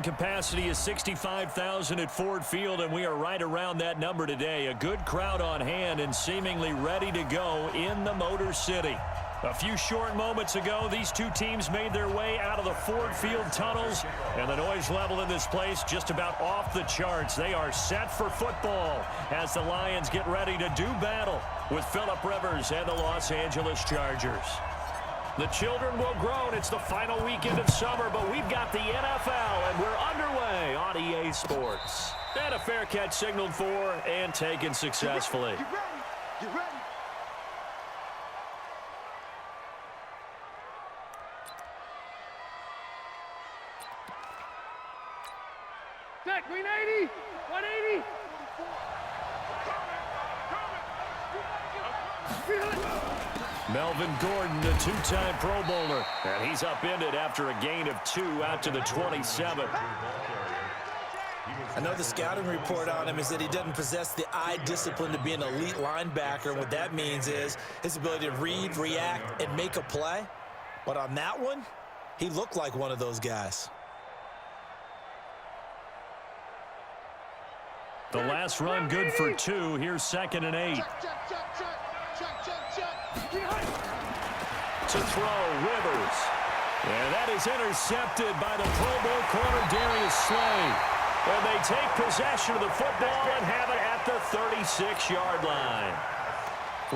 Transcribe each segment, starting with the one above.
Capacity is 65,000 at Ford Field, and we are right around that number today. A good crowd on hand and seemingly ready to go in the Motor City. A few short moments ago, these two teams made their way out of the Ford Field tunnels, and the noise level in this place just about off the charts. They are set for football as the Lions get ready to do battle with Phillip Rivers and the Los Angeles Chargers. The children will grow, and it's the final weekend of summer, but we've got the NFL, and we're underway on EA Sports. And a fair catch signaled for and taken successfully. Get ready. Get ready. Set, green 80, 180. Melvin Gordon, the two-time Pro Bowler, and he's upended after a gain of 2 out to the 27. I know the scouting report on him is that he doesn't possess the eye discipline to be an elite linebacker. And what that means is his ability to read, react, and make a play. But on that one, he looked like one of those guys. The last run good for 2. Here's 2nd and 8. To throw, Rivers. And that is intercepted by the Pro Bowl corner, Darius Slay. And they take possession of the football and have it at the 36-yard line.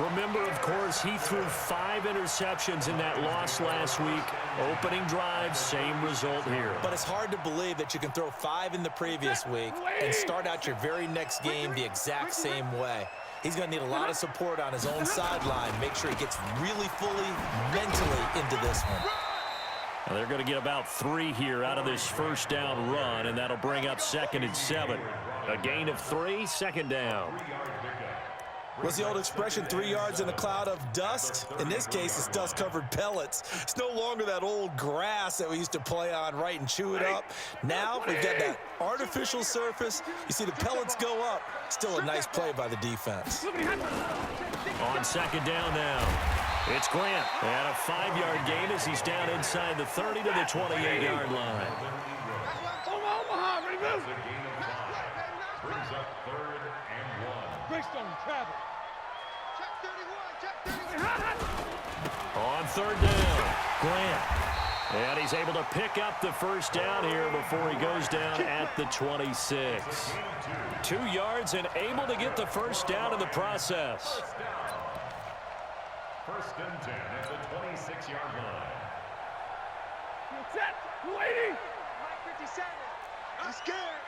Remember, of course, he threw 5 interceptions in that loss last week. Opening drive, same result here. But it's hard to believe that you can throw 5 in the previous week and start out your very next game the exact same way. He's going to need a lot of support on his own sideline. Make sure he gets really fully mentally into this one. Now they're going to get about 3 here out of this first down run, and that'll bring up 2nd and 7. A gain of 3, 2nd down. What's the old expression, 3 yards in a cloud of dust? In this case, it's dust-covered pellets. It's no longer that old grass that we used to play on, right, and chew it up. Now we've got that artificial surface. You see the pellets go up. Still a nice play by the defense. On 2nd down now, it's Grant. And a 5-yard gain as he's down inside the 30 to the 28-yard line. Omaha, ready to move. Brings up 3rd and 1. Greystone, travel. Check 31, check 31. On 3rd down, Grant. And he's able to pick up the first down here before he goes down at the 26. 2 yards and able to get the first down in the process. 1st and 10 at the 26-yard line. Set, 280. Mike 57. I'm scared.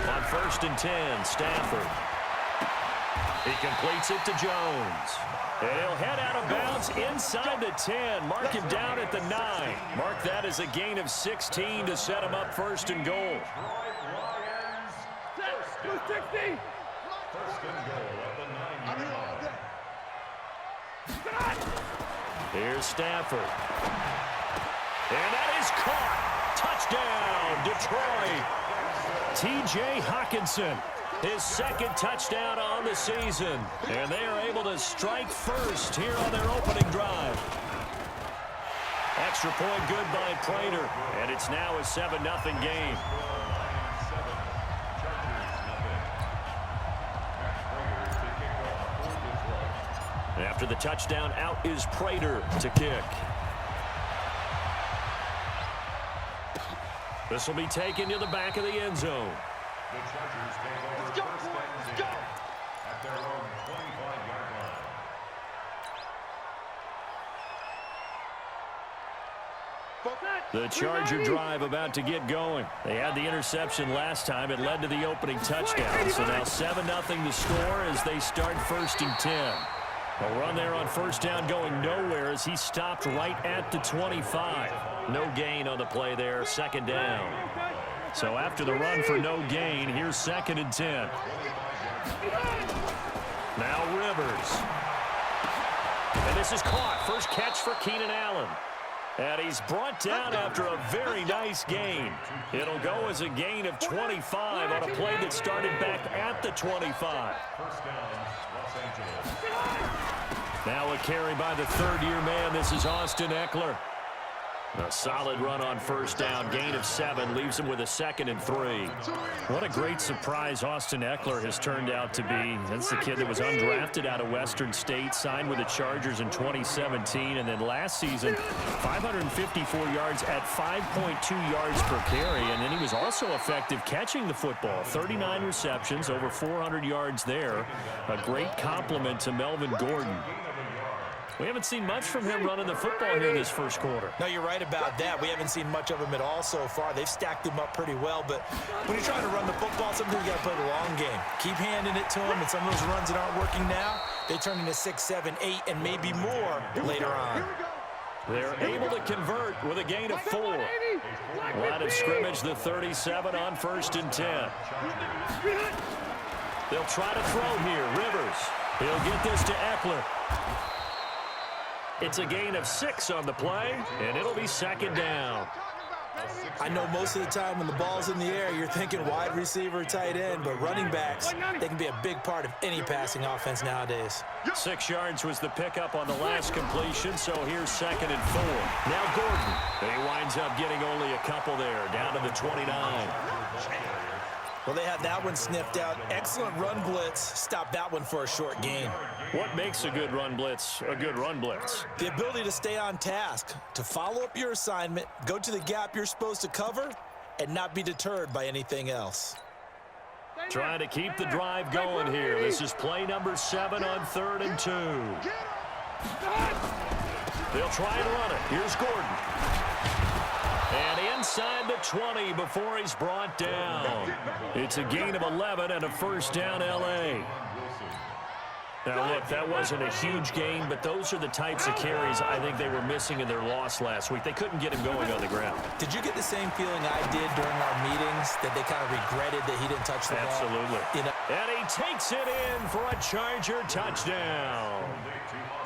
On 1st and 10, Stafford. He completes it to Jones. And he'll head out of bounds inside the 10. Mark him down at the 9. Mark that as a gain of 16 to set him up 1st and goal. Set, 260. 1st and goal at the 9-yard line. Here's Stafford. And that is caught. Touchdown, Detroit. T.J. Hockenson, his 2nd touchdown on the season. And they are able to strike first here on their opening drive. Extra point good by Prater. And it's now a 7-0 game. After the touchdown, out is Prater to kick. This will be taken to the back of the end zone. The Chargers take over 1st and 10 at their own 25-yard line. The Charger drive about to get going. They had the interception last time. It led to the opening touchdown. So now 7-0 the score as they start 1st and 10. A run there on 1st down going nowhere as he stopped right at the 25. No gain on the play there, 2nd down. So after the run for no gain, here's 2nd and 10. Now Rivers. And this is caught. First catch for Keenan Allen. And he's brought down after a very nice gain. It'll go as a gain of 25 on a play that started back at the 25. First down, Los Angeles. Now a carry by the third-year man. This is Austin Eckler. A solid run on first down. Gain of 7 leaves him with a 2nd and 3. What a great surprise Austin Eckler has turned out to be. That's the kid that was undrafted out of Western State, signed with the Chargers in 2017, and then last season, 554 yards at 5.2 yards per carry, and then he was also effective catching the football. 39 receptions, over 400 yards there. A great compliment to Melvin Gordon. We haven't seen much from him running the football here in this first quarter. No, you're right about that. We haven't seen much of him at all so far. They've stacked him up pretty well, but when you're trying to run the football, sometimes you got to play the long game. Keep handing it to him, and some of those runs that aren't working now, they turn into 6, 7, 8, and maybe more later on. They're able to convert with a gain of 4. Line of scrimmage, the 37 on 1st and 10. They'll try to throw here. Rivers. He'll get this to Eckler. It's a gain of 6 on the play, and it'll be 2nd down. I know most of the time when the ball's in the air, you're thinking wide receiver, tight end, but running backs, they can be a big part of any passing offense nowadays. 6 yards was the pickup on the last completion, so here's 2nd and 4. Now Gordon. And he winds up getting only a couple there, down to the 29. Well, they had that one sniffed out. Excellent run blitz. Stopped that one for a short gain. What makes a good run blitz a good run blitz? The ability to stay on task, to follow up your assignment, go to the gap you're supposed to cover, and not be deterred by anything else. Trying to keep the drive going here. This is play number 7 on 3rd and 2. They'll try and run it. Here's Gordon. And inside the 20 before he's brought down. It's a gain of 11 and a 1st down L.A. Now, look, that wasn't a huge gain, but those are the types of carries I think they were missing in their loss last week. They couldn't get him going on the ground. Did you get the same feeling I did during our meetings, that they kind of regretted that he didn't touch the ball? Absolutely. You know? And he takes it in for a Charger touchdown.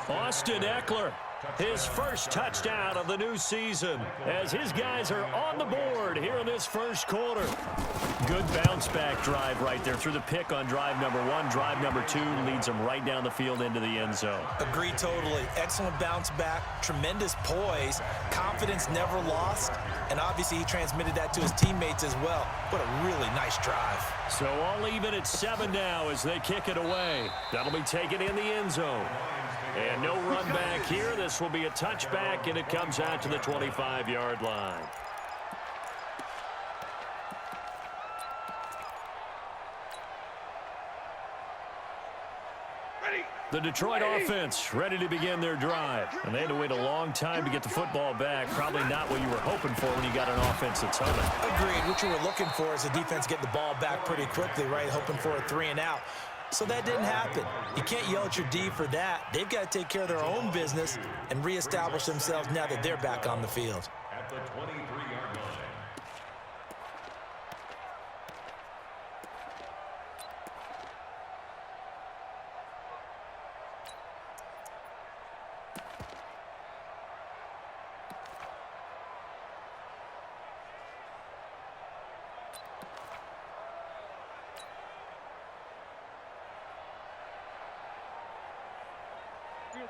Austin Eckler, his first touchdown of the new season, as his guys are on the board here in this first quarter. Good bounce-back drive right there through the pick on drive number 1. Drive number 2 leads them right down the field into the end zone. Agree totally. Excellent bounce back, tremendous poise, confidence never lost, and obviously he transmitted that to his teammates as well. What a really nice drive. So all even at 7 now as they kick it away. That'll be taken in the end zone. And no run back here. This will be a touchback, and it comes out to the 25-yard line. The Detroit offense ready to begin their drive. And they had to wait a long time to get the football back. Probably not what you were hoping for when you got an offense that's humming. Agreed. What you were looking for is the defense get the ball back pretty quickly, right? Hoping for a 3 and out. So that didn't happen. You can't yell at your D for that. They've got to take care of their own business and reestablish themselves now that they're back on the field. At the 23-yard line.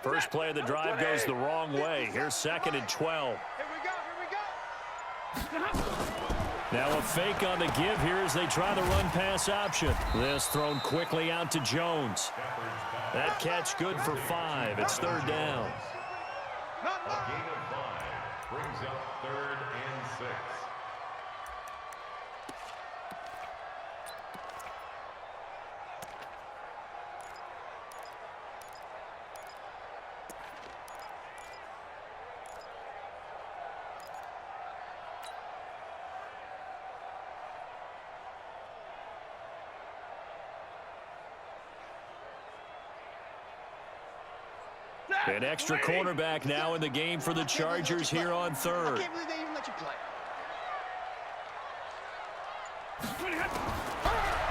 First play of the drive goes the wrong way. Here's 2nd and 12. Here we go. Now a fake on the give here as they try the run-pass option. This thrown quickly out to Jones. That catch good for 5. It's 3rd down. A gain of 5 brings up 3rd and 6. An extra cornerback now in the game for the Chargers here on 3rd. I can't believe they even let you play.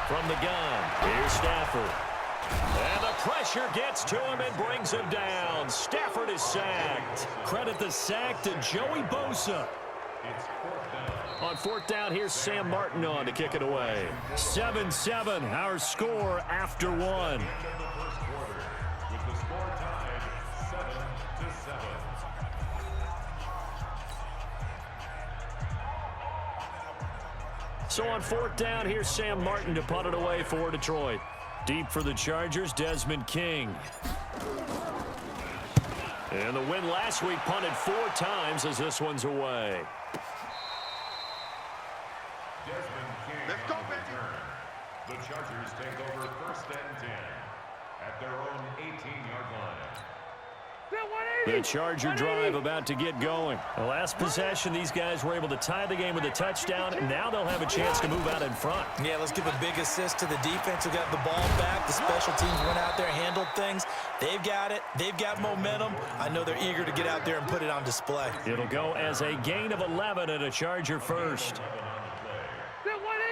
From the gun, here's Stafford. And the pressure gets to him and brings him down. Stafford is sacked. Credit the sack to Joey Bosa. It's 4th down. On 4th down, here's Sam Martin on to kick it away. 7-7, our score after 1. End of the first quarter, with the score tied So on 4th down, here's Sam Martin to punt it away for Detroit. Deep for the Chargers, Desmond King. And the win last week punted 4 times as this one's away. Desmond King. Let's go, baby. The Chargers take over 1st and 10 at their own 18-yard line. The Charger drive about to get going. The last possession, these guys were able to tie the game with a touchdown, and now they'll have a chance to move out in front. Yeah, let's give a big assist to the defense who got the ball back. The special teams went out there, handled things. They've got it. They've got momentum. I know they're eager to get out there and put it on display. It'll go as a gain of 11 and a Charger first.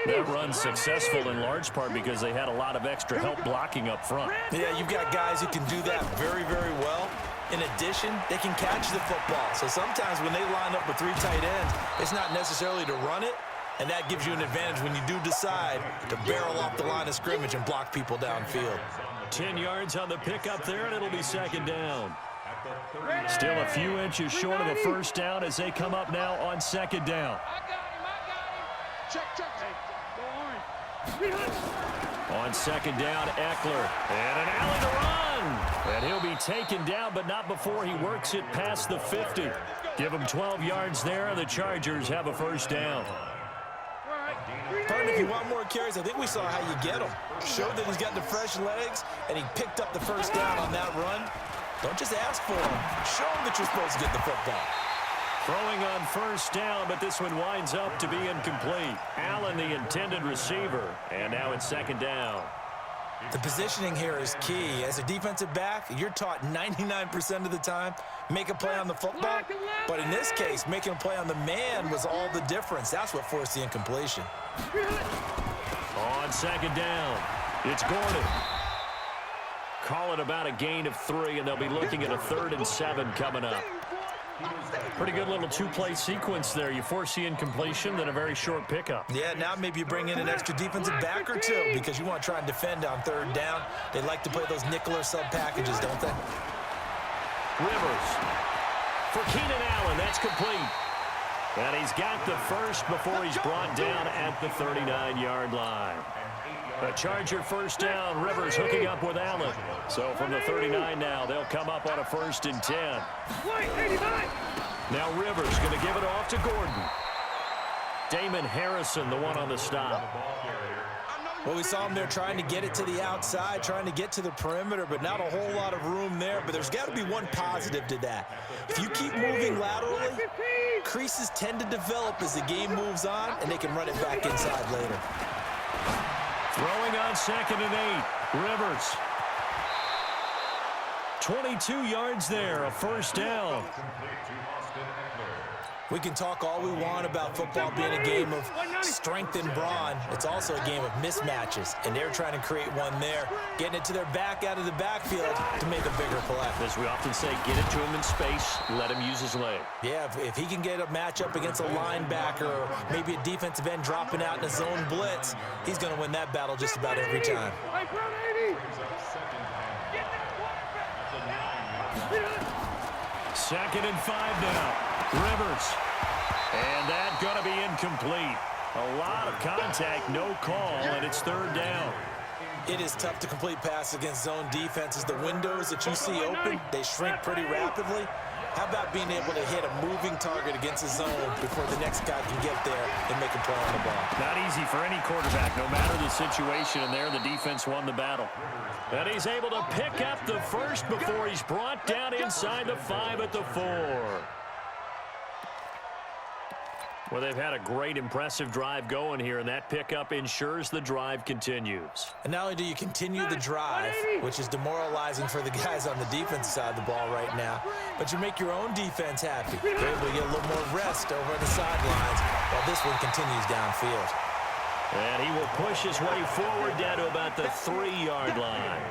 That run's successful in large part because they had a lot of extra help blocking up front. Yeah, you've got guys who can do that very, very well. In addition, they can catch the football. So sometimes when they line up with 3 tight ends, it's not necessarily to run it, and that gives you an advantage when you do decide to barrel off the line of scrimmage and block people downfield. 10 yards on the pickup there, and it'll be 2nd down. Still a few inches short of a 1st down as they come up now on 2nd down. I got him. Check. Go orange. On 2nd down, Eckler. And an alley to run. And he'll be taken down, but not before he works it past the 50. Give him 12 yards there. The Chargers have a 1st down. Partner, if you want more carries, I think we saw how you get them. Showed that he's got the fresh legs, and he picked up the 1st down on that run. Don't just ask for them. Show them that you're supposed to get the football. Throwing on 1st down, but this one winds up to be incomplete. Allen, the intended receiver, and now it's 2nd down. The positioning here is key. As a defensive back, you're taught 99% of the time, make a play on the football. But in this case, making a play on the man was all the difference. That's what forced the incompletion. On 2nd down, it's Gordon. Call it about a gain of 3, and they'll be looking at a 3rd and 7 coming up. Pretty good little 2-play sequence there. You force the incompletion, then a very short pickup. Yeah, now maybe you bring in an extra defensive back or 2 because you want to try and defend on 3rd down. They like to play those nickel or sub packages, don't they? Rivers for Keenan Allen. That's complete. And he's got the 1st before he's brought down at the 39-yard line. A Charger 1st down. Rivers hooking up with Allen. So from the 39 now, they'll come up on a 1st and 10. Now Rivers going to give it off to Gordon. Damon Harrison, the one on the stop. Well, we saw him there trying to get it to the outside, trying to get to the perimeter, but not a whole lot of room there. But there's got to be one positive to that. If you keep moving laterally, creases tend to develop as the game moves on, and they can run it back inside later. Throwing on 2nd and 8. Rivers. 22 yards there, a 1st down. We can talk all we want about football being a game of strength and brawn. It's also a game of mismatches, and they're trying to create one there, getting it to their back out of the backfield to make a bigger play. As we often say, get it to him in space, let him use his leg. Yeah, if he can get a matchup against a linebacker or maybe a defensive end dropping out in a zone blitz, he's going to win that battle just about every time. 2nd and 5 now. Rivers. And that going to be incomplete. A lot of contact, no call, and it's 3rd down. It is tough to complete passes against zone defenses. The windows that you see open, they shrink pretty rapidly. How about being able to hit a moving target against a zone before the next guy can get there and make a play on the ball? Not easy for any quarterback, no matter the situation, and there the defense won the battle. And he's able to pick up the 1st before he's brought down inside the 5 at the 4. Well, they've had a great, impressive drive going here, and that pickup ensures the drive continues. And not only do you continue the drive, which is demoralizing for the guys on the defensive side of the ball right now, but you make your own defense happy. You're able to get a little more rest over the sidelines while this one continues downfield. And he will push his way forward down to about the 3-yard line.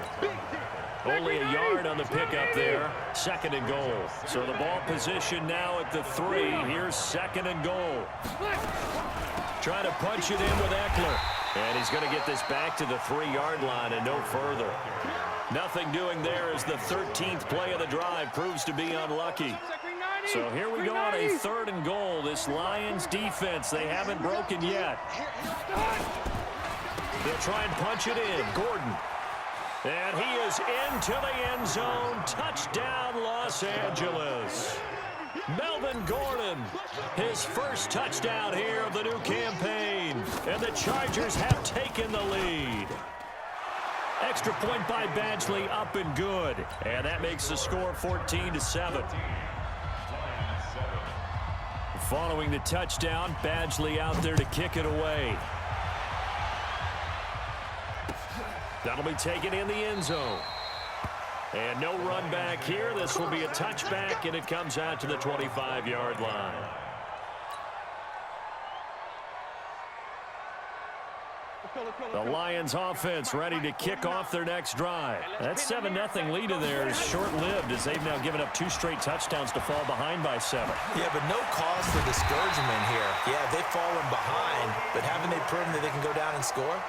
Only a yard on the pickup there. 2nd and goal. So the ball position now at the 3. Here's 2nd and goal. Trying to punch it in with Eckler. And he's going to get this back to the 3-yard line and no further. Nothing doing there as the 13th play of the drive proves to be unlucky. So here we go on a 3rd and goal. This Lions defense, they haven't broken yet. They'll try and punch it in. Gordon. And he is into the end zone. Touchdown, Los Angeles. Melvin Gordon, his first touchdown here of the new campaign. And the Chargers have taken the lead. Extra point by Badgley, up and good. And that makes the score 14-7. Following the touchdown, Badgley out there to kick it away. That'll be taken in the end zone. And no run back here. This will be a touchback, and it comes out to the 25-yard line. The Lions offense ready to kick off their next drive. That 7-0 lead in there is short-lived as they've now given up 2 straight touchdowns to fall behind by 7. Yeah, but no cause for discouragement here. Yeah, they've fallen behind, but haven't they proven that they can go down and score?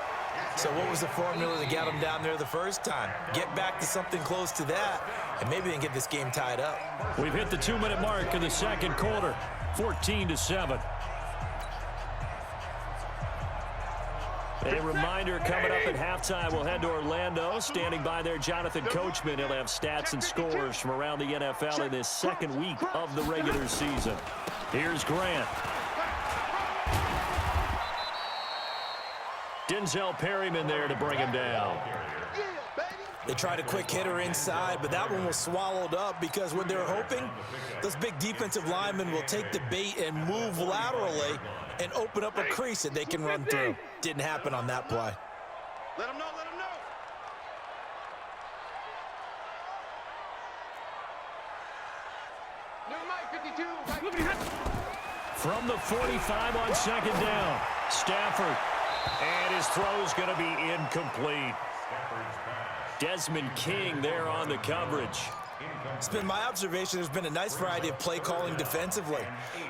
So what was the formula that got them down there the first time? Get back to something close to that, and maybe they can get this game tied up. We've hit the 2-minute mark in the second quarter, 14-7. A reminder coming up at halftime, we'll head to Orlando. Standing by there, Jonathan Coachman. He'll have stats and scores from around the NFL in this second week of the regular season. Here's Grant. Denzel Perryman there to bring him down. They tried a quick hitter inside, but that one was swallowed up because what they're hoping, those big defensive linemen will take the bait and move laterally and open up a crease that they can run through. Didn't happen on that play. Let them know, let them know. New Mike 52. From the 45 on second down, Stafford. And his throw's going to be incomplete. Desmond King there on the coverage. It's been my observation there's been a nice variety of play calling defensively.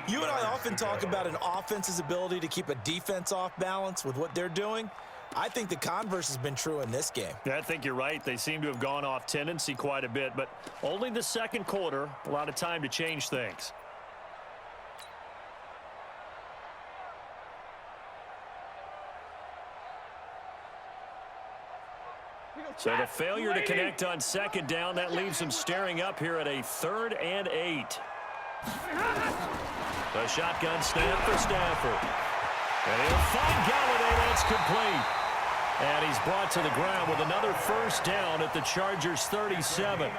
You and I often talk about an offense's ability to keep a defense off balance with what they're doing. I think the converse has been true in this game. I think you're right. They seem to have gone off tendency quite a bit, but only the second quarter, a lot of time to change things. So the failure to connect on second down, that leaves them staring up here at a 3rd and 8. The shotgun snap for Stafford. And he'll find Galladay. That's complete. And he's brought to the ground with another first down at the Chargers 37.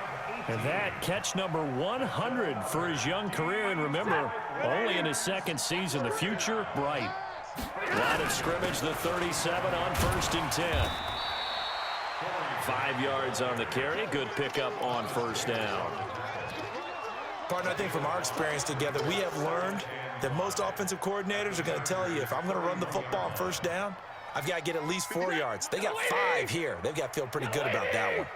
And that catch number 100 for his young career. And remember, only in his second season, the future bright. Line of scrimmage, the 37 on 1st and 10. 5 yards on the carry. Good pickup on first down. Partner, I think from our experience together, we have learned that most offensive coordinators are going to tell you, if I'm going to run the football on first down, I've got to get at least 4 yards. They got 5 here. They've got to feel pretty good about that one.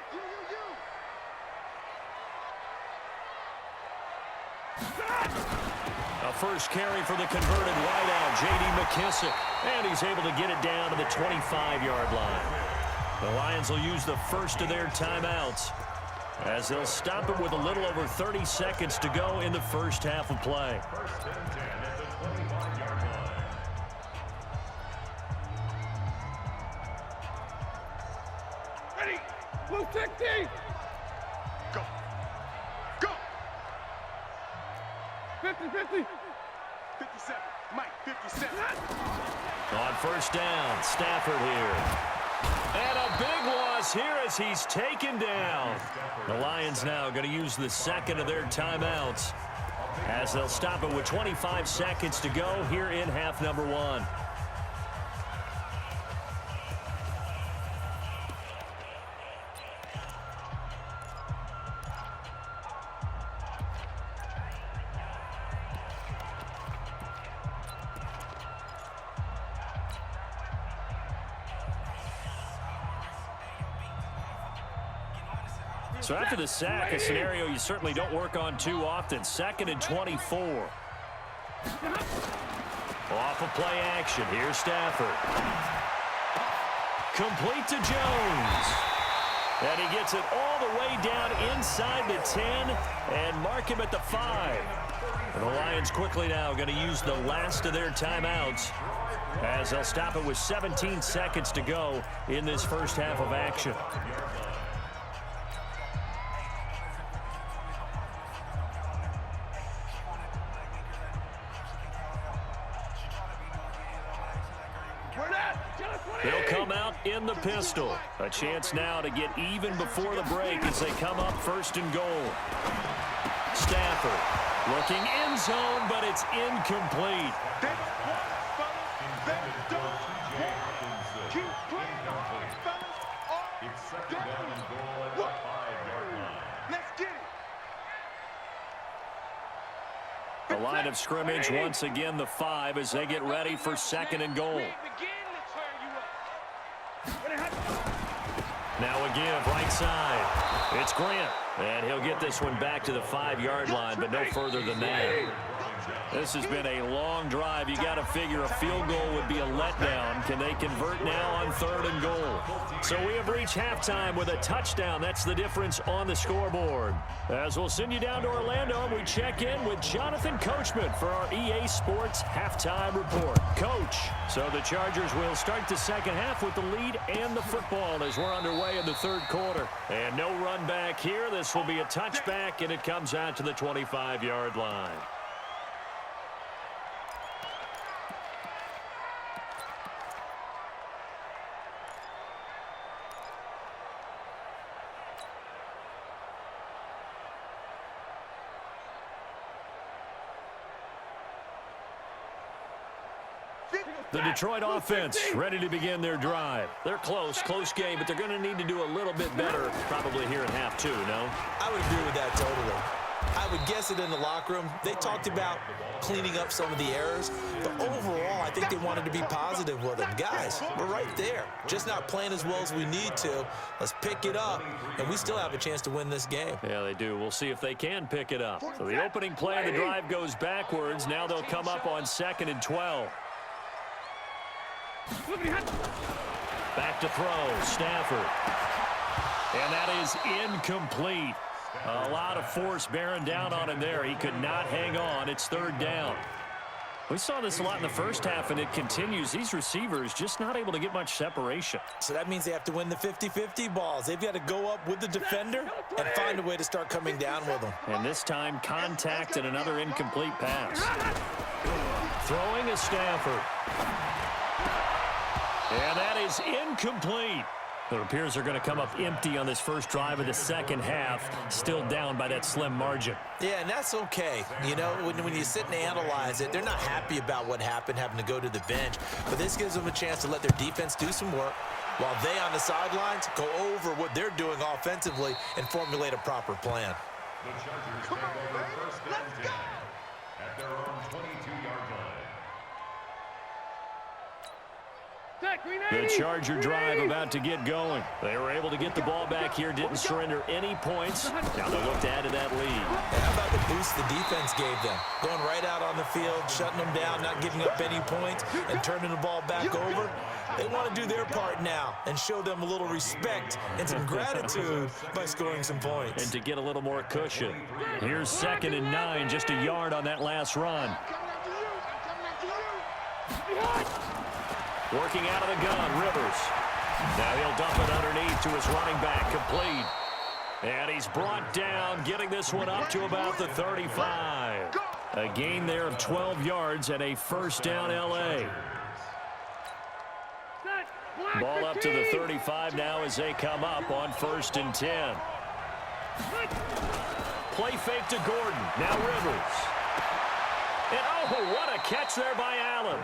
A first carry for the converted wideout, J.D. McKissick. And he's able to get it down to the 25-yard line. The Lions will use the first of their timeouts as they'll stop it with a little over 30 seconds to go in the first half of play. Ready? Blue 60. Go. Go. 50-50. 57. Mike, 57. On first down, Stafford here. And a big loss here as he's taken down. The Lions now going to use the second of their timeouts as they'll stop it with 25 seconds to go here in half number 1. So after the sack, a scenario you certainly don't work on too often. 2nd and 24. Off of play action. Here's Stafford. Complete to Jones. And he gets it all the way down inside the 10 and mark him at the 5. And the Lions quickly now going to use the last of their timeouts as they'll stop it with 17 seconds to go in this first half of action. They'll come out in the pistol. A chance now to get even before the break as they come up first and goal. Stafford looking end zone, but it's incomplete. The line of scrimmage once again the 5 as they get ready for second and goal. Now a give right side. It's Grant. And he'll get this one back to the 5-yard line, but no further than that. This has been a long drive. You got to figure a field goal would be a letdown. Can they convert now on third and goal? So we have reached halftime with a touchdown. That's the difference on the scoreboard. As we'll send you down to Orlando, and we check in with Jonathan Coachman for our EA Sports Halftime Report. Coach, so the Chargers will start the second half with the lead and the football as we're underway in the third quarter. And no run back here. This will be a touchback, and it comes out to the 25-yard line. The Detroit offense ready to begin their drive. They're close game, but they're going to need to do a little bit better probably here in half two, no? I would agree with that totally. I would guess it in the locker room. They talked about cleaning up some of the errors, but overall, I think they wanted to be positive with them. Guys, we're right there. Just not playing as well as we need to. Let's pick it up, and we still have a chance to win this game. Yeah, they do. We'll see if they can pick it up. So the opening play of the drive goes backwards. Now they'll come up on 2nd and 12. Back to throw, Stafford. And that is incomplete. A lot of force bearing down on him there. He could not hang on. It's third down. We saw this a lot in the first half, and it continues. These receivers just not able to get much separation. So that means they have to win the 50-50 balls. They've got to go up with the defender and find a way to start coming down with them. And this time, contact and another incomplete pass. Throwing is Stafford. And that is incomplete. It appears they're going to come up empty on this first drive of the second half, still down by that slim margin. Yeah, and that's okay. You know, when you sit and analyze it, they're not happy about what happened, having to go to the bench. But this gives them a chance to let their defense do some work while they on the sidelines go over what they're doing offensively and formulate a proper plan. The Chargers take over first and 10 at their own 22-yard line. The Charger drive about to get going. They were able to get the ball back here, didn't surrender any points. Now they look to add to that lead. Yeah, how about the boost the defense gave them? Going right out on the field, shutting them down, not giving up any points, and turning the ball back over. They want to do their part now and show them a little respect and some gratitude by scoring some points. And to get a little more cushion. Here's 2nd and 9, just a yard on that last run. Working out of the gun, Rivers. Now he'll dump it underneath to his running back, complete. And he's brought down, getting this one up to about the 35. A gain there of 12 yards and a first down L.A. Ball up to the 35 now as they come up on 1st and 10. Play fake to Gordon. Now Rivers. And oh, what a catch there by Allen.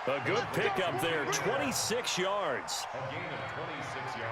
A good pickup there, 26 yards.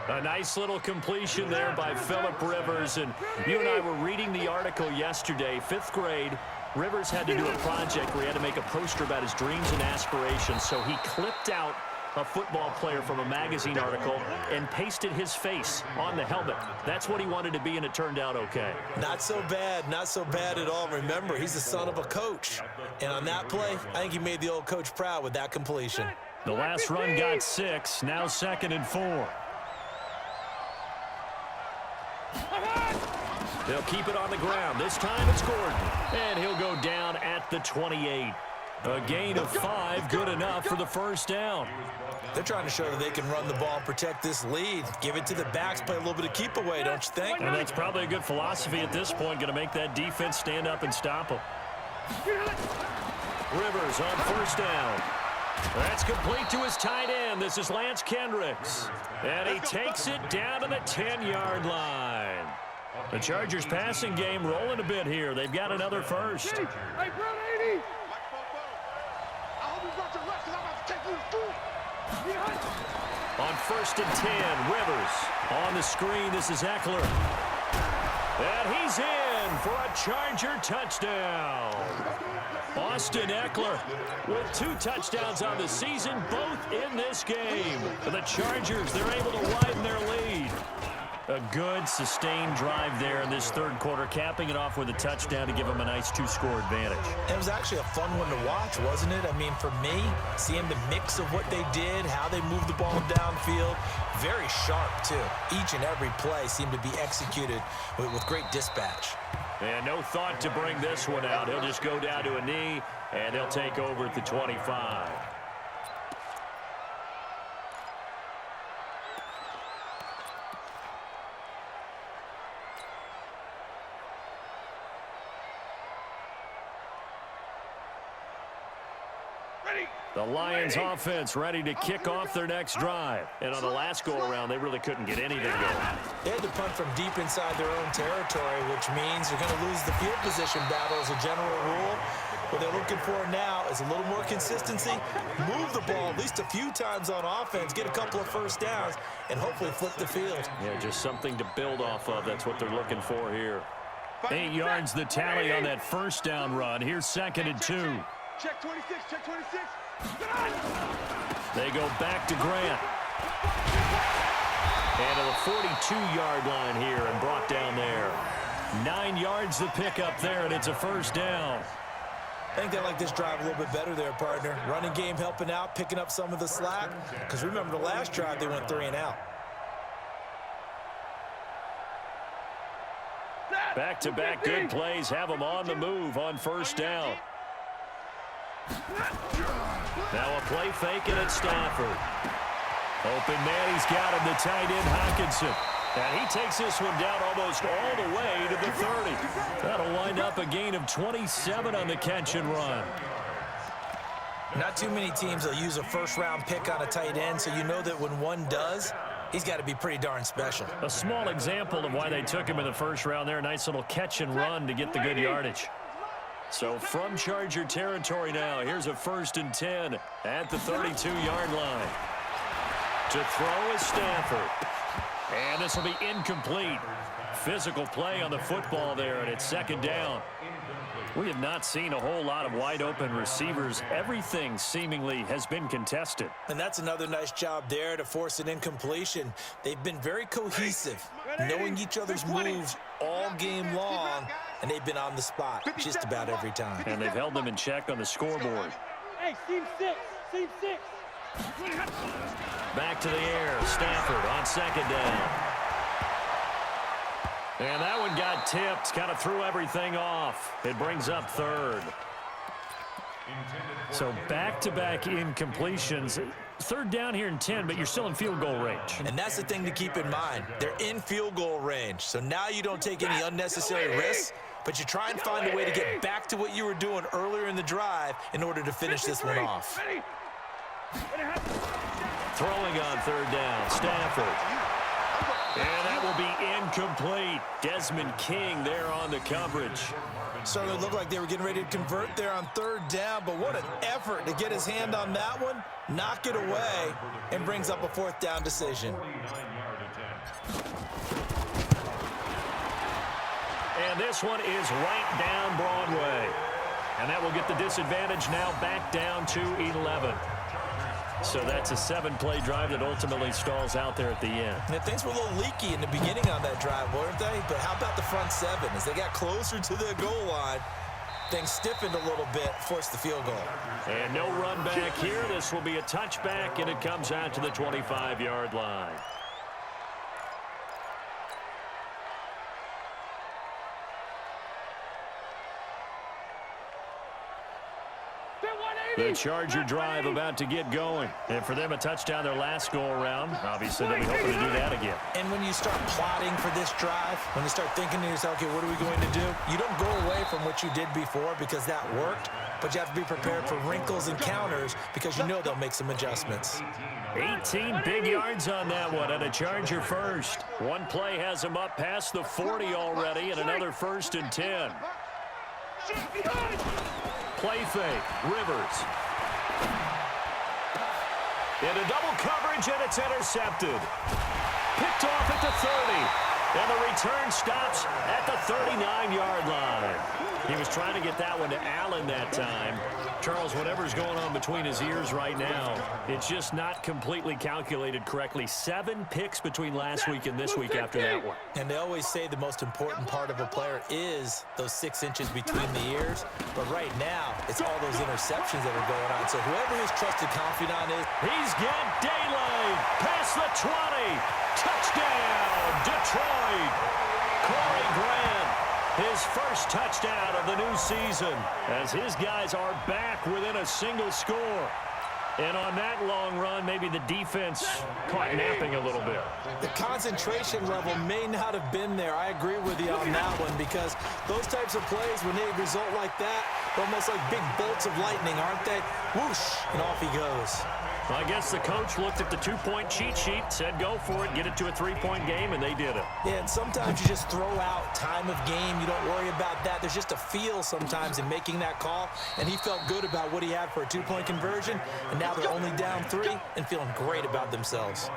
A nice little completion there by Phillip Rivers. And you and I were reading the article yesterday, 5th grade. Rivers had to do a project where he had to make a poster about his dreams and aspirations. So he clipped out a football player from a magazine article and pasted his face on the helmet. That's what he wanted to be, and it turned out okay. Not so bad at all. Remember, he's the son of a coach. And on that play, I think he made the old coach proud with that completion. The last run got 6, now 2nd and 4. They'll keep it on the ground. This time it's Gordon. And he'll go down at the 28. A gain of 5, good enough for the first down. They're trying to show that they can run the ball and protect this lead. Give it to the backs, play a little bit of keep away, don't you think? And that's probably a good philosophy at this point, going to make that defense stand up and stop them. Rivers on first down. That's complete to his tight end. This is Lance Kendricks. And he takes it down to the 10-yard line. The Chargers passing game rolling a bit here. They've got another first. Hey, Brown 80. I hope you brought your rest because I'm about to take you to school. On first and 10, Rivers. On the screen, this is Eckler. And he's in for a Charger touchdown. Austin Eckler with 2 touchdowns on the season, both in this game. For the Chargers, they're able to widen their lead. A good, sustained drive there in this third quarter, capping it off with a touchdown to give them a nice 2-score advantage. It was actually a fun one to watch, wasn't it? I mean, for me, seeing the mix of what they did, how they moved the ball downfield, very sharp, too. Each and every play seemed to be executed with great dispatch. And no thought to bring this one out. He'll just go down to a knee, and they'll take over at the 25. The Lions offense ready to kick off their next drive. And on the last go-around, they really couldn't get anything going. They had to punt from deep inside their own territory, which means they're going to lose the field position battle as a general rule. What they're looking for now is a little more consistency, move the ball at least a few times on offense, get a couple of first downs, and hopefully flip the field. Yeah, just something to build off of. That's what they're looking for here. 8 yards the tally on that first down run. Here's 2nd and 2. Check 26, check 26. They go back to Grant. And to the 42-yard line here and brought down there. 9 yards the pickup there, and it's a first down. I think they like this drive a little bit better there, partner. Running game helping out, picking up some of the slack. Because remember, the last drive, they went 3 and out. Back-to-back good plays have them on the move on first down. Now a play fake, and it's Stafford. Open man, he's got him, the tight end Hockenson. And he takes this one down almost all the way to the 30. That'll wind up a gain of 27 on the catch and run. Not too many teams will use a first-round pick on a tight end, so you know that when one does, he's got to be pretty darn special. A small example of why they took him in the first round there. A nice little catch and run to get the good yardage. So from Charger territory now, here's a 1st and 10 at the 32-yard line. To throw is Stafford. And this will be incomplete. Physical play on the football there, and it's 2nd down. We have not seen a whole lot of wide-open receivers. Everything seemingly has been contested. And that's another nice job there to force an incompletion. They've been very cohesive, knowing each other's moves all game long, and they've been on the spot just about every time. And they've held them in check on the scoreboard. Hey, team 6, team 6. Back to the air, Stafford on 2nd down. And that one got tipped, kind of threw everything off. It brings up 3rd. So back-to-back incompletions. 3rd down here and 10, but you're still in field goal range. And that's the thing to keep in mind. They're in field goal range, so now you don't take any unnecessary risks, but you try and find a way to get back to what you were doing earlier in the drive in order to finish this one off. Throwing on 3rd down, Stafford. And that will be incomplete. Desmond King there on the coverage. Certainly looked like they were getting ready to convert there on 3rd down, but what an effort to get his hand on that one, knock it away, and brings up a 4th down decision. And this one is right down Broadway. And that will get the disadvantage now back down to 11. So that's a 7-play drive that ultimately stalls out there at the end. And things were a little leaky in the beginning on that drive, weren't they? But how about the front 7? As they got closer to the goal line, things stiffened a little bit, forced the field goal. And no run back here. This will be a touchback, and it comes out to the 25-yard line. The Charger drive about to get going. And for them, a touchdown their last go-around. Obviously, they'll be hoping to do that again. And when you start plotting for this drive, when you start thinking to yourself, okay, what are we going to do? You don't go away from what you did before because that worked, but you have to be prepared for wrinkles and counters because you know they'll make some adjustments. 18 big yards on that one, and a Charger first. One play has them up past the 40 already, and another 1st and 10. Play fake, Rivers. Into double coverage, and it's intercepted. Picked off at the 30, and the return stops at the 39-yard line. He was trying to get that one to Allen that time. Charles, whatever's going on between his ears right now, it's just not completely calculated correctly. 7 picks between last week and this week after that one. And they always say the most important part of a player is those 6 inches between the ears. But right now, it's all those interceptions that are going on. So whoever his trusted confidant is. He's got daylight. Past the 20. Touchdown, Detroit. Corey Grant. His first touchdown of the new season as his guys are back within a single score. And on that long run, maybe the defense caught napping a little bit. The concentration level may not have been there. I agree with you on that one because those types of plays, when they result like that, they're almost like big bolts of lightning, aren't they? Whoosh, and off he goes. Well, I guess the coach looked at the 2-point cheat sheet, said go for it, get it to a 3-point game, and they did it. Yeah, and sometimes you just throw out time of game. You don't worry about that. There's just a feel sometimes in making that call, and he felt good about what he had for a 2-point conversion, and now they're only down 3 and feeling great about themselves.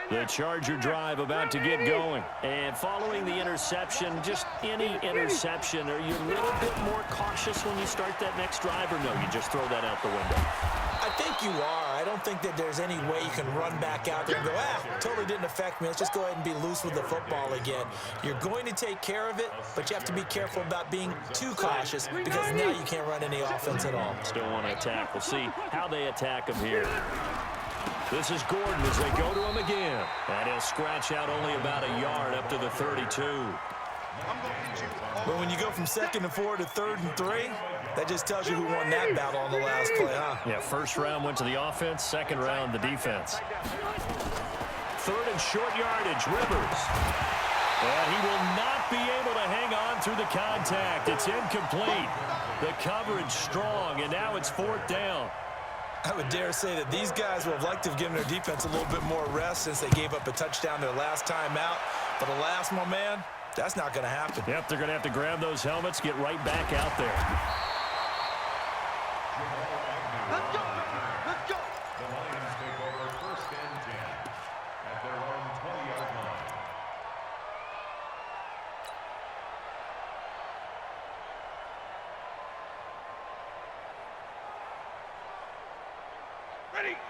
The Charger drive about to get going. And following the interception, just any interception, are you a little bit more cautious when you start that next drive, or no, you just throw that out the window? I think you are. I don't think that there's any way you can run back out there and go, totally didn't affect me. Let's just go ahead and be loose with the football again. You're going to take care of it, but you have to be careful about being too cautious because now you can't run any offense at all. Still want to attack. We'll see how they attack him here. This is Gordon as they go to him again. And he'll scratch out only about a yard up to the 32. But when you go from 2nd and 4 to 3rd and 3, that just tells you who won that battle on the last play, huh? Yeah, first round went to the offense, second round the defense. 3rd and short yardage, Rivers. And he will not be able to hang on through the contact. It's incomplete. The coverage strong, and now it's 4th down. I would dare say that these guys would have liked to have given their defense a little bit more rest since they gave up a touchdown their last time out. But alas, my man, that's not going to happen. Yep, they're going to have to grab those helmets, get right back out there. Let's go. Let's go. The Lions take over 1st and 10 at their own 20-yard line.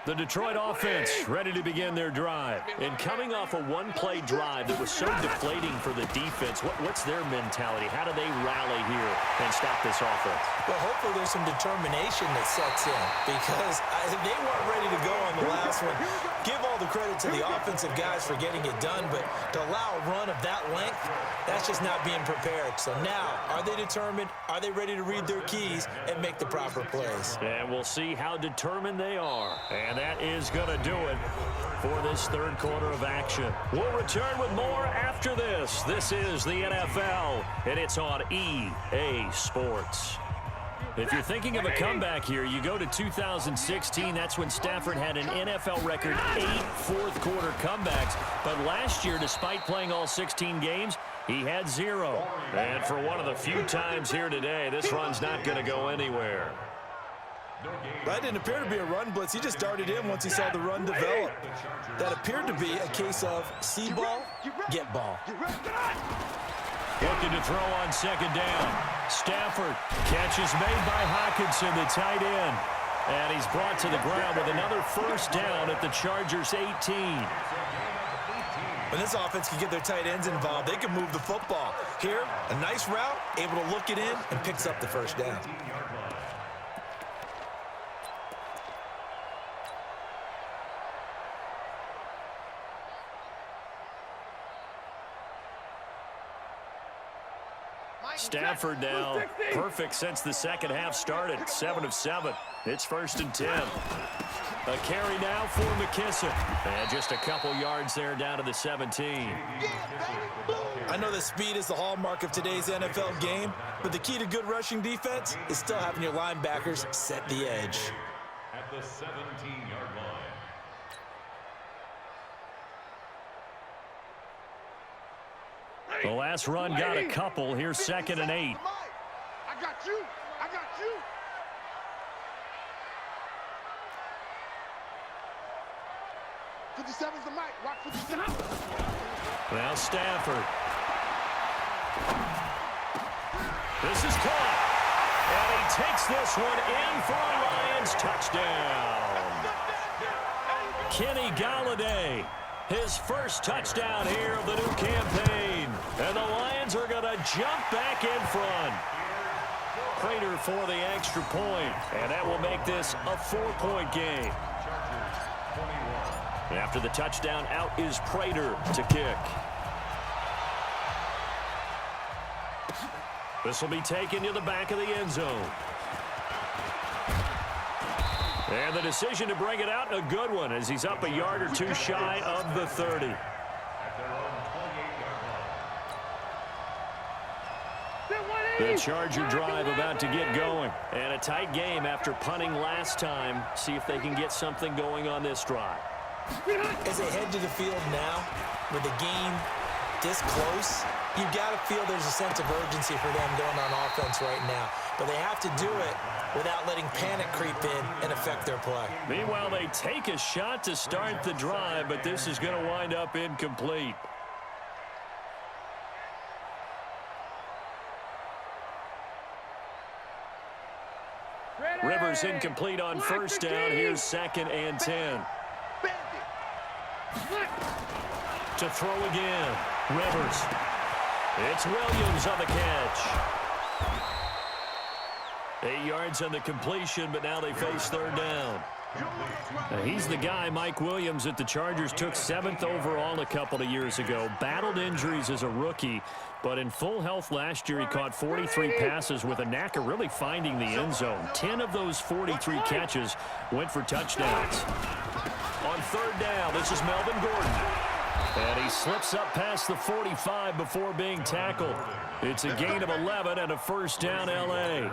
The Detroit offense ready to begin their drive. And coming off a one-play drive that was so deflating for the defense, what's their mentality? How do they rally here and stop this offense? Well, hopefully there's some determination that sets in because they weren't ready to go on the last one. Give all the credit to the offensive guys for getting it done, but to allow a run of that length, that's just not being prepared. So now, are they determined? Are they ready to read their keys and make the proper plays? And we'll see how determined they are. And that is going to do it for this 3rd quarter of action. We'll return with more after this. This is the NFL, and it's on EA Sports. If you're thinking of a comeback here, you go to 2016. That's when Stafford had an NFL record 8 fourth-quarter comebacks. But last year, despite playing all 16 games, he had 0. And for one of the few times here today, this run's not going to go anywhere. That didn't appear to be a run blitz. He just darted in once he saw the run develop. That appeared to be a case of see ball, get ball. Looking to throw on 2nd down. Stafford, catch is made by Hockenson, the tight end. And he's brought to the ground with another 1st down at the Chargers' 18. When this offense can get their tight ends involved, they can move the football. Here, a nice route, able to look it in, and picks up the 1st down. Stafford now perfect since the second half started. 7 of 7. It's 1st and 10. A carry now for McKissick. And just a couple yards there down to the 17. I know that speed is the hallmark of today's NFL game, but the key to good rushing defense is still having your linebackers set the edge. At the 17-yard line. The last run got a couple. Here's 2nd and 8. I got you. I got you. '57's the mic. Watch 57. Now Stafford. This is caught. And he takes this one in for a Lions touchdown. Kenny Galladay, his first touchdown here of the new campaign. And the Lions are going to jump back in front. Prater for the extra point. And that will make this a 4-point game. After the touchdown, out is Prater to kick. This will be taken to the back of the end zone. And the decision to bring it out, a good one, as he's up a yard or two shy of the 30. The Charger drive about to get going. And a tight game after punting last time. See if they can get something going on this drive. As they head to the field now, with the game this close, you've got to feel there's a sense of urgency for them going on offense right now. But they have to do it without letting panic creep in and affect their play. Meanwhile, they take a shot to start the drive, but this is going to wind up incomplete. Rivers incomplete on first down. Here's 2nd and 10. To throw again. Rivers. It's Williams on the catch. 8 yards on the completion, but now they face 3rd down. Now he's the guy, Mike Williams, that the Chargers took 7th overall a couple of years ago. Battled injuries as a rookie, but in full health last year, he caught 43 passes with a knack of really finding the end zone. 10 of those 43 catches went for touchdowns. On 3rd down, this is Melvin Gordon. And he slips up past the 45 before being tackled. It's a gain of 11 and a 1st down, L.A.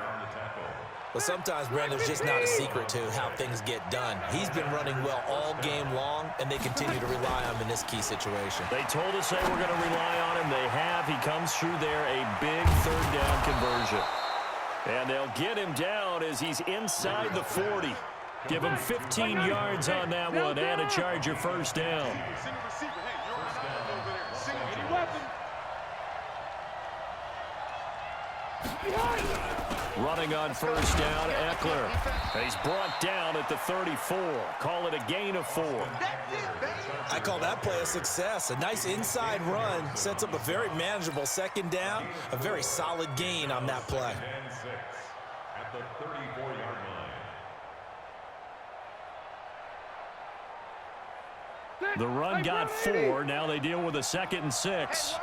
Well, sometimes, Brandon, there's just not a secret to how things get done. He's been running well all game long, and they continue to rely on him in this key situation. They told us they were going to rely on him. They have. He comes through there, a big 3rd down conversion. And they'll get him down as he's inside the 40. Give him 15 yards on that one and a Charger 1st down. Running on 1st down, Eckler. He's brought down at the 34. Call it a gain of 4. I call that play a success. A nice inside run sets up a very manageable 2nd down. A very solid gain on that play. At the 34-yard line. The run got 4. Now they deal with a 2nd and 6.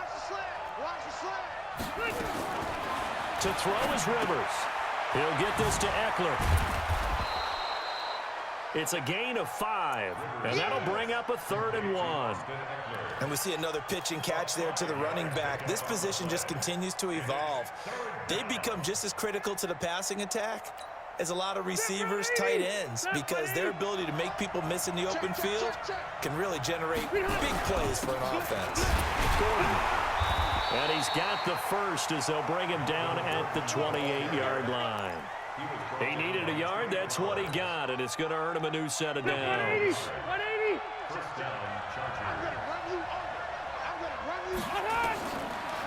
To throw is Rivers. He'll get this to Eckler. It's a gain of 5, and that'll bring up a 3rd and 1. And we see another pitch and catch there to the running back. This position just continues to evolve. They become just as critical to the passing attack as a lot of receivers, tight ends, because their ability to make people miss in the open field can really generate big plays for an offense. Gordon. And he's got the first as they'll bring him down at the 28-yard line. He needed a yard. That's what he got, and it's going to earn him a new set of downs. 180.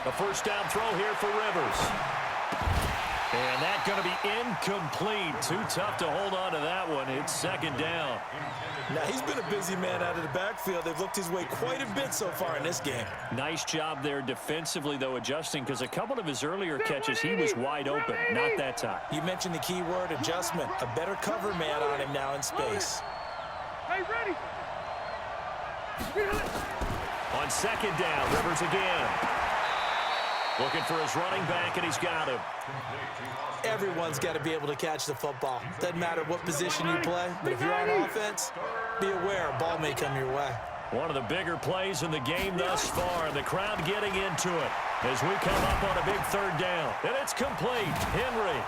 A 1st down throw here for Rivers. And that's going to be incomplete. Too tough to hold on to that one. It's 2nd down. Now, he's been a busy man out of the backfield. They've looked his way quite a bit so far in this game. Nice job there defensively, though, adjusting, because a couple of his earlier catches, he was wide open. Not that time. You mentioned the key word, adjustment. A better cover man on him now in space. Hey, ready. On 2nd down, Rivers again. Looking for his running back, and he's got him. Everyone's got to be able to catch the football. Doesn't matter what position you play, but if you're on offense, be aware a ball may come your way. One of the bigger plays in the game thus far, and the crowd getting into it as we come up on a big third down. And it's complete. Henry.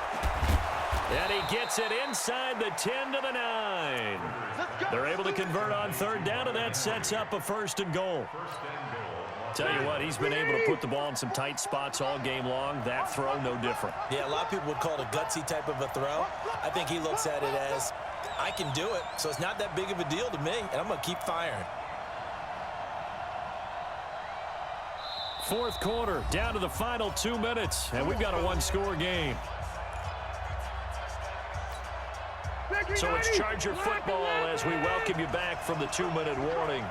And he gets it inside the 10 to the 9. They're able to convert on third down, and that sets up a first and goal. Tell you what, he's been able to put the ball in some tight spots all game long. That throw, no different. Yeah, a lot of people would call it a gutsy type of a throw. I think he looks at it as, I can do it, so it's not that big of a deal to me, and I'm going to keep firing. Fourth quarter, down to the final 2 minutes, and we've got a one-score game. So it's Charger football as we welcome you back from the 2-minute warning.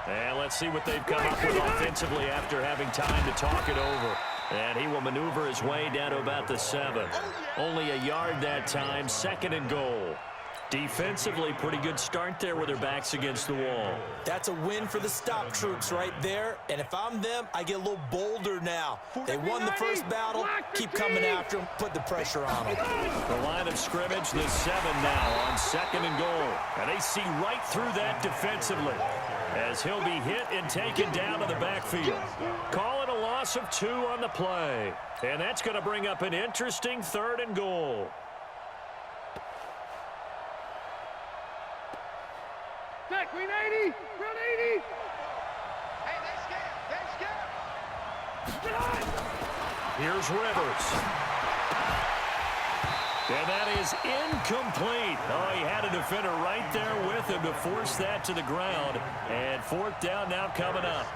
And let's see what they've come up with offensively after having time to talk it over. And he will maneuver his way down to about the 7. Only a yard that time, second and goal. Defensively, pretty good start there with their backs against the wall. That's a win for the stop troops right there. And if I'm them, I get a little bolder now. They won the first battle. Keep coming after them. Put the pressure on them. The line of scrimmage, the 7 now on second and goal. And they see right through that defensively as he'll be hit and taken down to the backfield. Call it a loss of 2 on the play. And that's going to bring up an interesting third and goal. Back, green 80! Ground 80! Hey, they scared! They scared! Here's Rivers. And that is incomplete. Oh, he had a defender right there with him to force that to the ground. And fourth down now coming up.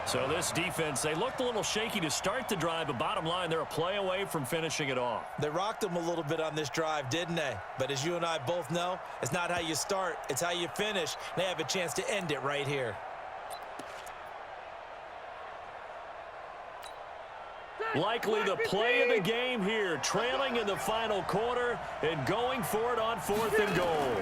So this defense, they looked a little shaky to start the drive, but bottom line, they're a play away from finishing it off. They rocked them a little bit on this drive, didn't they? But as you and I both know, it's not how you start, it's how you finish. They have a chance to end it right here. Likely the play of the game here, trailing in the final quarter and going for it on fourth and goal.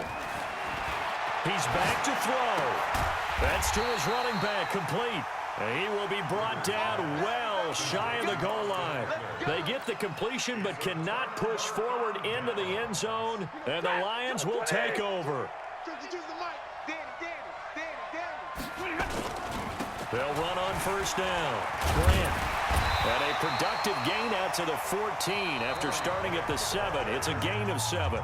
He's back to throw. That's to his running back, complete. And he will be brought down well shy of the goal line. They get the completion but cannot push forward into the end zone, and the Lions will take over. They'll run on first down. Grant. And a productive gain out to the 14 after starting at the 7. It's a gain of 7.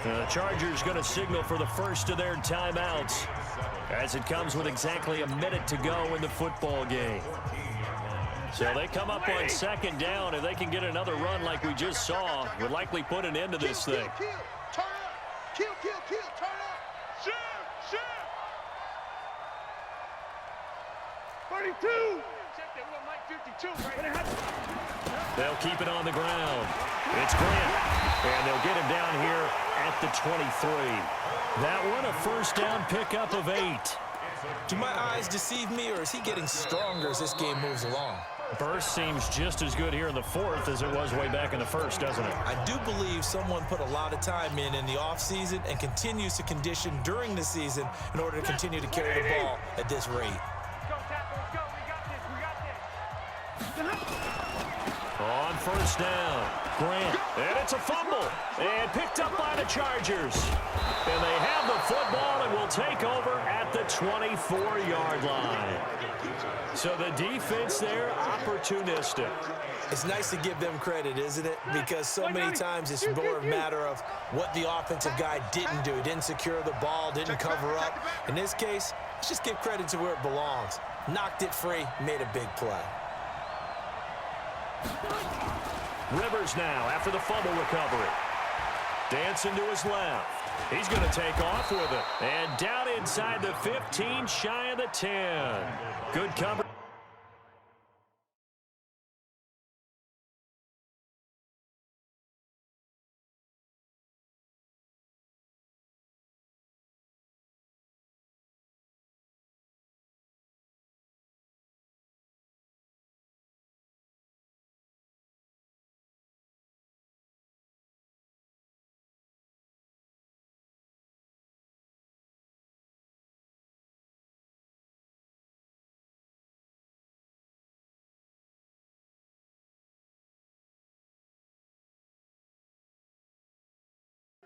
The Chargers going to signal for the first of their timeouts as it comes with exactly a minute to go in the football game. So they come up on second down. If they can get another run like we just saw, would likely put an end to this thing. Turn up! Kill, turn up! Shoot! 32! They'll keep it on the ground. It's Grant. And they'll get him down here at the 23. That one a first down pickup of 8. Do my eyes deceive me, or is he getting stronger as this game moves along? Burst seems just as good here in the fourth as it was way back in the first, doesn't it? I do believe someone put a lot of time in the offseason and continues to condition during the season in order to continue to carry the ball at this rate. Let's go, Tackle, let's go. We got this. On first down, Grant. And it's a fumble. And picked up by the Chargers. And they have the football and will take over at the 24-yard line. So the defense there, opportunistic. It's nice to give them credit, isn't it? Because so many times it's more a matter of what the offensive guy didn't do. Didn't secure the ball, didn't cover up. In this case, let's just give credit to where it belongs. Knocked it free, made a big play. Rivers now after the fumble recovery. Dancing to his left. He's going to take off with it. And down inside the 15, shy of the 10. Good coverage.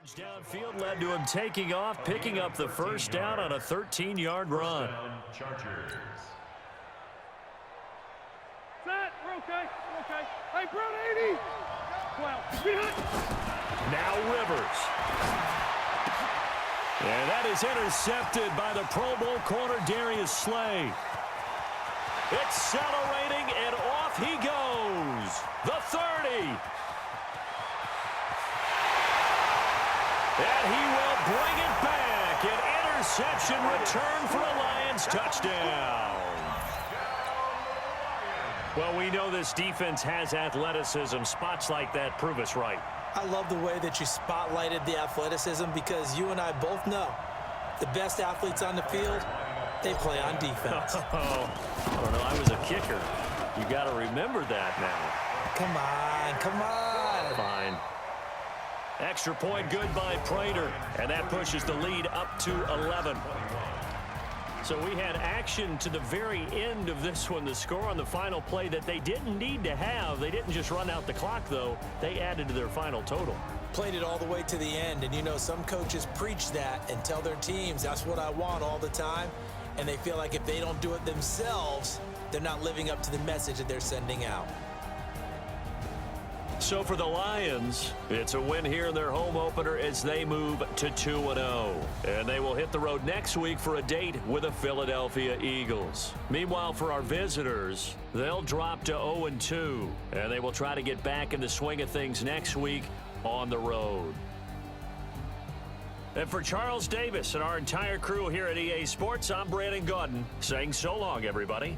Downfield led to him taking off, picking up the first down on a 13-yard run. Chargers. Set. We're okay. We're okay. Hey, Brown 80. 12. Behind. Now Rivers. And that is intercepted by the Pro Bowl corner Darius Slay. Accelerating, and off he goes. The 30. And he will bring it back. An interception return for a Lions touchdown. Well, we know this defense has athleticism. Spots like that prove us right. I love the way that you spotlighted the athleticism because you and I both know the best athletes on the field, they play on defense. Oh, I don't know. I was a kicker. You got to remember that now. Come on, come on. Fine. Extra point good by Prater, and that pushes the lead up to 11. So we had action to the very end of this one. The score on the final play that they didn't need to have. They didn't just run out the clock, though. They added to their final total. Played it all the way to the end, and you know some coaches preach that and tell their teams that's what I want all the time, and they feel like if they don't do it themselves, they're not living up to the message that they're sending out. So for the Lions, it's a win here in their home opener as they move to 2-0. And they will hit the road next week for a date with the Philadelphia Eagles. Meanwhile, for our visitors, they'll drop to 0-2. And they will try to get back in the swing of things next week on the road. And for Charles Davis and our entire crew here at EA Sports, I'm Brandon Gaudin saying so long, everybody.